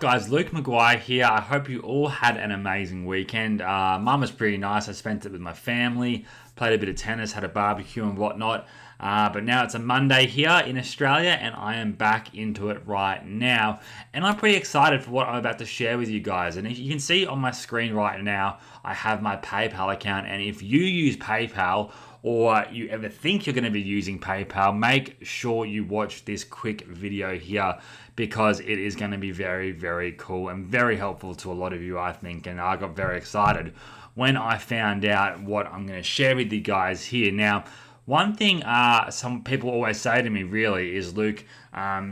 guys? Luke Maguire here. I hope you all had an amazing weekend. Mum was pretty nice. I spent it with my family, played a bit of tennis, had a barbecue and whatnot. But now it's a Monday here in Australia and I am back into it right now. And I'm pretty excited for what I'm about to share with you guys. And you can see on my screen right now, I have my PayPal account. And if you use PayPal, or you ever think you're going to be using PayPal, make sure you watch this quick video here because it is going to be very, very cool and very helpful to a lot of you, I think. And I got very excited when I found out what I'm going to share with you guys here. Now, one thing some people always say to me really is, Luke,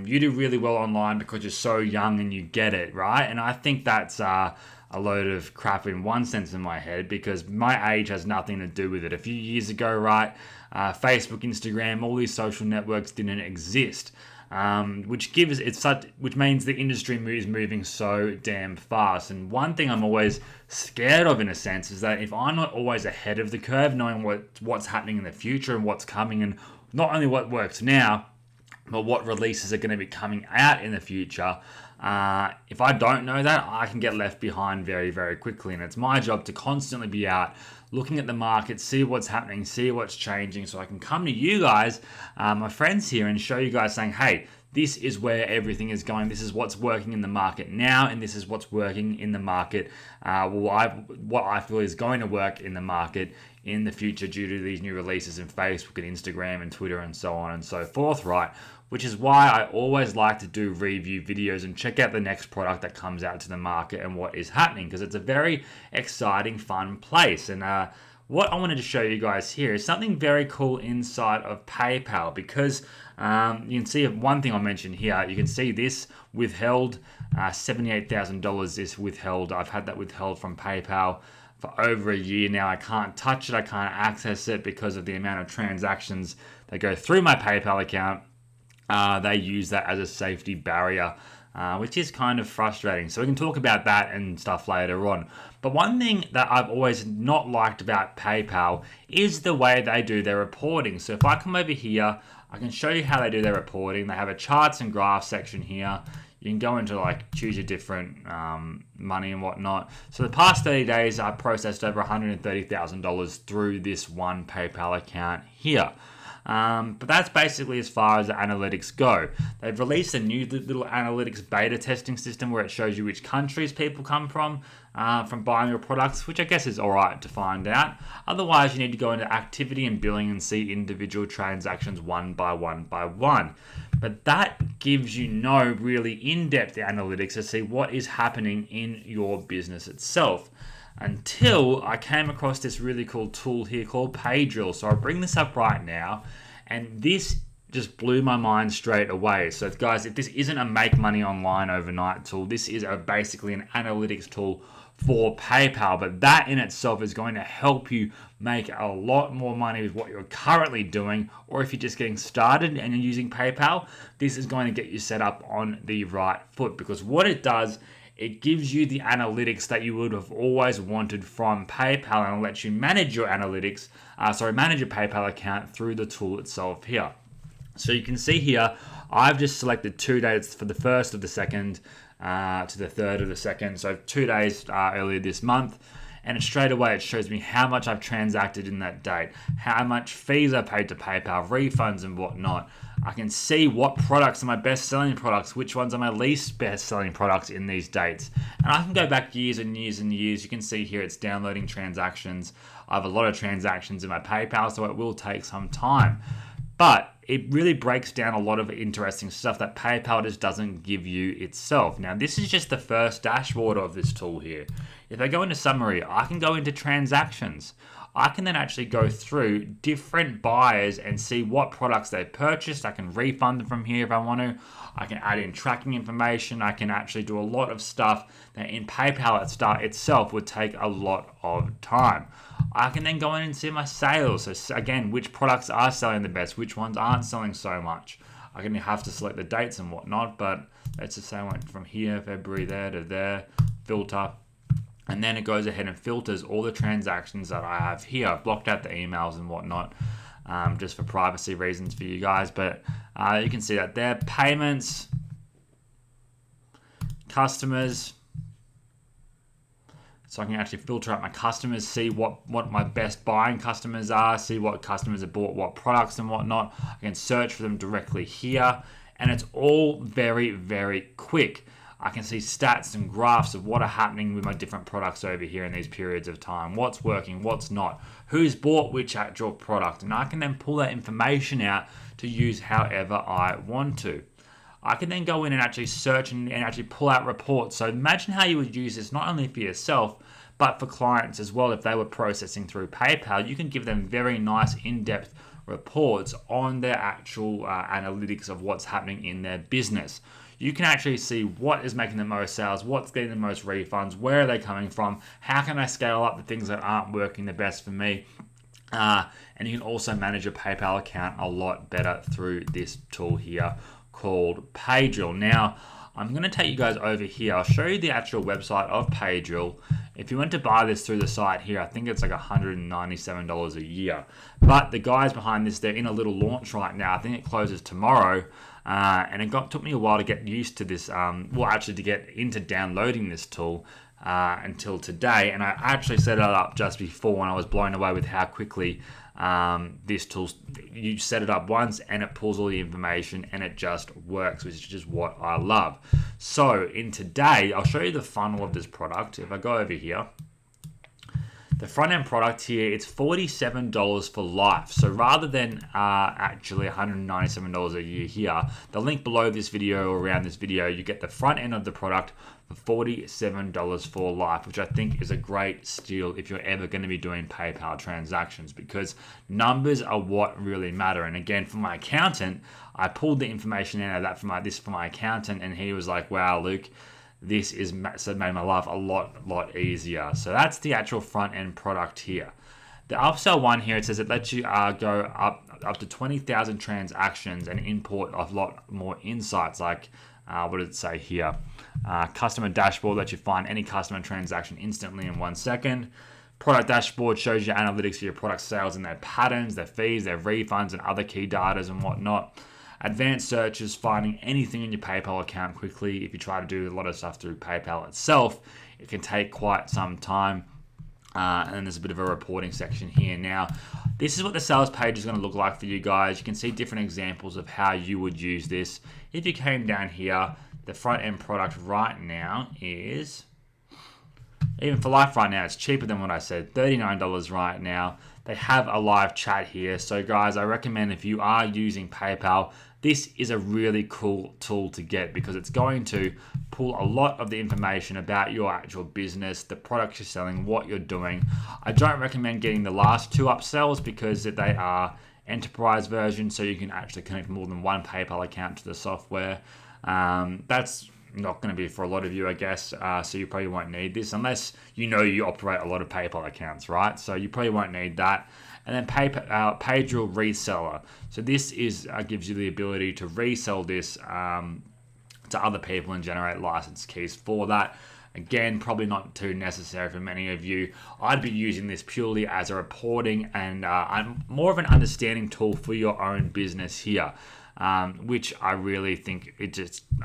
you do really well online because you're so young and you get it, right? And I think that's a load of crap in one sense in my head, because my age has nothing to do with it. A few years ago, right, Facebook, Instagram, all these social networks didn't exist, which means the industry is moving so damn fast. And one thing I'm always scared of, in a sense, is that if I'm not always ahead of the curve, knowing what's happening in the future and what's coming, and not only what works now, but what releases are going to be coming out in the future. If I don't know that, I can get left behind very, very quickly. And it's my job to constantly be out looking at the market, see what's happening, see what's changing, so I can come to you guys, my friends here, and show you guys saying, hey, this is where everything is going. This is what's working in the market now, and this is what's working in the market. What I feel is going to work in the market in the future due to these new releases in Facebook and Instagram and Twitter and so on and so forth, right? Which is why I always like to do review videos and check out the next product that comes out to the market and what is happening, because it's a very exciting, fun place. And what I wanted to show you guys here is something very cool inside of PayPal, because you can see one thing I mentioned here. You can see this withheld, $78,000 is withheld. I've had that withheld from PayPal for over a year now. I can't touch it. I can't access it because of the amount of transactions that go through my PayPal account. They use that as a safety barrier, which is kind of frustrating. So we can talk about that and stuff later on. But one thing that I've always not liked about PayPal is the way they do their reporting. So if I come over here, I can show you how they do their reporting. They have a charts and graphs section here. You can go into choose your different money and whatnot. So the past 30 days, I processed over $130,000 through this one PayPal account here. But that's basically as far as the analytics go. They've released a new little analytics beta testing system where it shows you which countries people come from buying your products, which I guess is alright to find out. Otherwise, you need to go into activity and billing and see individual transactions one by one by one. But that gives you no really in-depth analytics to see what is happening in your business itself, until I came across this really cool tool here called Paydrill. So I'll bring this up right now, and this just blew my mind straight away. So guys, if this isn't a make money online overnight tool, this is basically an analytics tool for PayPal, but that in itself is going to help you make a lot more money with what you're currently doing. Or if you're just getting started and you're using PayPal, this is going to get you set up on the right foot, because what it does, it gives you the analytics that you would have always wanted from PayPal, and lets you manage your analytics, manage your PayPal account through the tool itself here. So you can see here, I've just selected 2 dates for the 1st of the 2nd to the 3rd of the 2nd. So 2 days earlier this month. And straight away, it shows me how much I've transacted in that date, how much fees I paid to PayPal, refunds and whatnot. I can see what products are my best-selling products, which ones are my least best-selling products in these dates. And I can go back years and years and years. You can see here it's downloading transactions. I have a lot of transactions in my PayPal, so it will take some time. But it really breaks down a lot of interesting stuff that PayPal just doesn't give you itself. Now, this is just the first dashboard of this tool here. If I go into summary, I can go into transactions. I can then actually go through different buyers and see what products they've purchased. I can refund them from here if I want to. I can add in tracking information. I can actually do a lot of stuff that in PayPal itself would take a lot of time. I can then go in and see my sales. So again, which products are selling the best, which ones aren't selling so much. I can have to select the dates and whatnot, but let's just say I went from here, February there to there, filter. And then it goes ahead and filters all the transactions that I have here. I've blocked out the emails and whatnot, just for privacy reasons for you guys. But you can see that there, payments, customers. So I can actually filter out my customers, see what my best buying customers are, see what customers have bought what products and whatnot. I can search for them directly here, and it's all very, very quick. I can see stats and graphs of what are happening with my different products over here in these periods of time. What's working, what's not, who's bought which actual product. And I can then pull that information out to use however I want to. I can then go in and actually search and actually pull out reports. So imagine how you would use this not only for yourself, but for clients as well. If they were processing through PayPal, you can give them very nice in-depth reports on their actual analytics of what's happening in their business. You can actually see what is making the most sales, what's getting the most refunds, where are they coming from, how can I scale up the things that aren't working the best for me. And you can also manage your PayPal account a lot better through this tool here called Paydrill. Now, I'm going to take you guys over here. I'll show you the actual website of Paydrill. If you went to buy this through the site here, I think it's like $197 a year. But the guys behind this, they're in a little launch right now. I think it closes tomorrow. And it took me a while to get used to this, to get into downloading this tool until today. And I actually set it up just before, and I was blown away with how quickly this tool, you set it up once and it pulls all the information and it just works, which is just what I love. So in today, I'll show you the funnel of this product. If I go over here, the front end product here, it's $47 for life. So rather than actually $197 a year here, the link below this video or around this video, you get the front end of the product for $47 for life, which I think is a great steal if you're ever going to be doing PayPal transactions, because numbers are what really matter. And again, for my accountant, I pulled the information out of that for my accountant, and he was like, wow, Luke, this is made my life a lot easier. So that's the actual front end product here. The upsell one here, it says it lets you go up to 20,000 transactions and import a lot more insights, like what did it say here? Customer dashboard lets you find any customer transaction instantly in 1 second. Product dashboard shows you analytics of your product sales and their patterns, their fees, their refunds, and other key data and whatnot. Advanced search is finding anything in your PayPal account quickly. If you try to do a lot of stuff through PayPal itself, it can take quite some time. And then there's a bit of a reporting section here. Now, this is what the sales page is going to look like for you guys. You can see different examples of how you would use this. If you came down here, the front end product right now is, even for life right now, it's cheaper than what I said, $39 right now. They have a live chat here. So guys, I recommend if you are using PayPal, this is a really cool tool to get, because it's going to pull a lot of the information about your actual business, the products you're selling, what you're doing. I don't recommend getting the last two upsells because they are enterprise versions, so you can actually connect more than one PayPal account to the software. That's not going to be for a lot of you, I guess, so you probably won't need this unless you operate a lot of PayPal accounts, right? So you probably won't need that. And then Paydrill Reseller. So this gives you the ability to resell this to other people and generate license keys for that. Again, probably not too necessary for many of you. I'd be using this purely as a reporting and more of an understanding tool for your own business here. Which I really think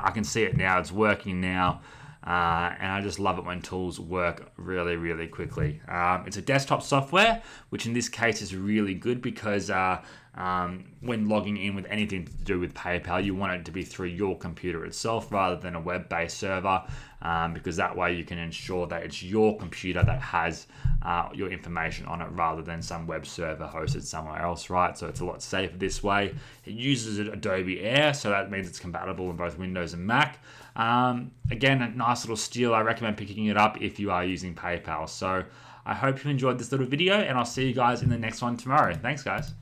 I can see it now, it's working now, and I just love it when tools work really quickly. It's a desktop software, which in this case is really good because when logging in with anything to do with PayPal, you want it to be through your computer itself rather than a web-based server, because that way you can ensure that it's your computer that has your information on it rather than some web server hosted somewhere else, right? So it's a lot safer this way. It uses Adobe Air, so that means it's compatible in both Windows and Mac. Again, a nice little steal. I recommend picking it up if you are using PayPal. So I hope you enjoyed this little video, and I'll see you guys in the next one tomorrow. Thanks, guys.